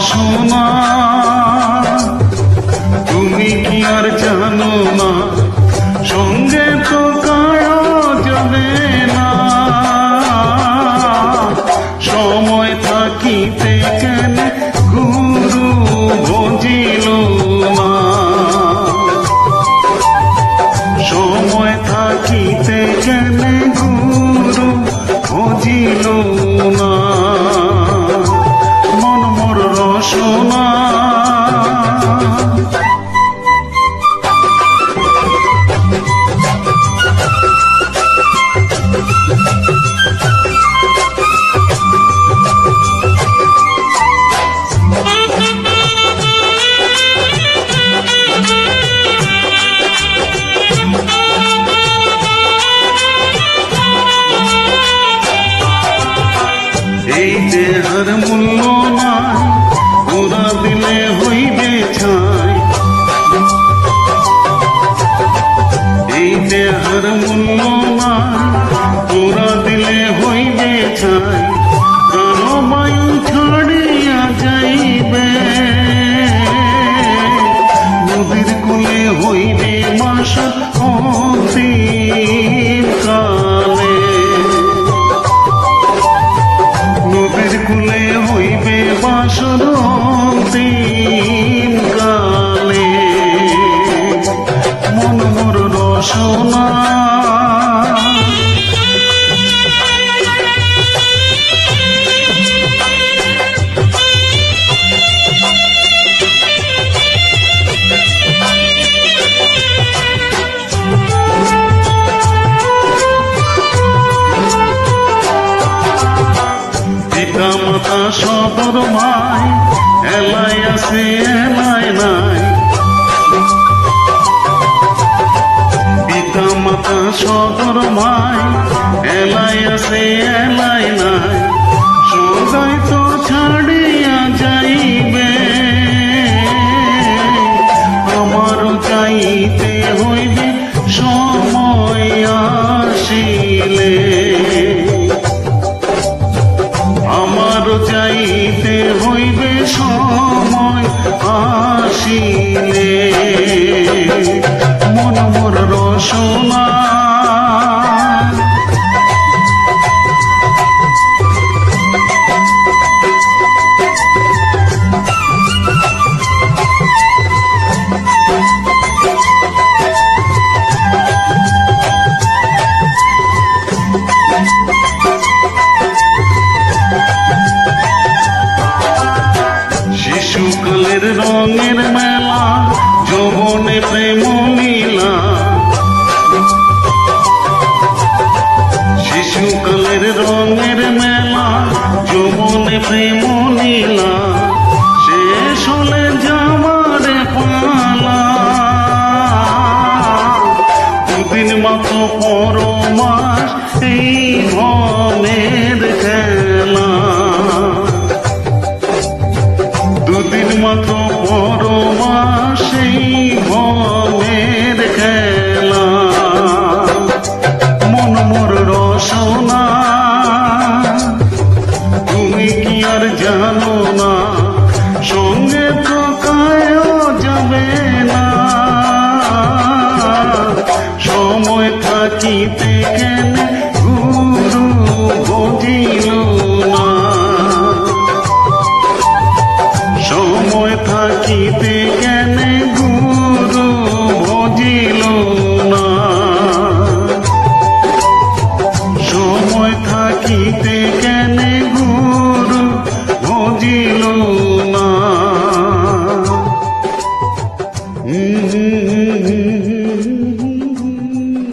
সোনা তুমি কি আর জানো না, সঙ্গে তো কারো যাবে না, সময় থাকিতে কেন গুরু ভজিল না, সময় থাকিতে কেন গুরু ভজিল না, সোনা এই দেহের মূল্য নাই, ওরা দিলে হইবে ছাই, এই দেহের মূল্য নাই, ওরা দিলে হইবে ছাই, প্রাণবায়ু ছাড়িয়া যাইবে, নদীর কূলে হইবে মাসা অন্তিম কালে, নদীর কূলে হইবে বাসর অন্তিম কালে, মন মোর রসনা পিতা মাতা সবর মাই, এলাই আছে এলাই নাই, পিতা মাতা সবর মাই, এলাই আছে এলাই নাই, সদাই তো ছাড়িয়া যাইবে, আমার চাইতে হইবে সময় আসিলে, আমার চাইতে হইবে সময় আসিলে, মন মোর রসনা শিশুকালের রঙের মেলা, যৌবনে প্রেম লীলা, শিশুকালের রঙের মেলা, যৌবনে প্রেম লীলা,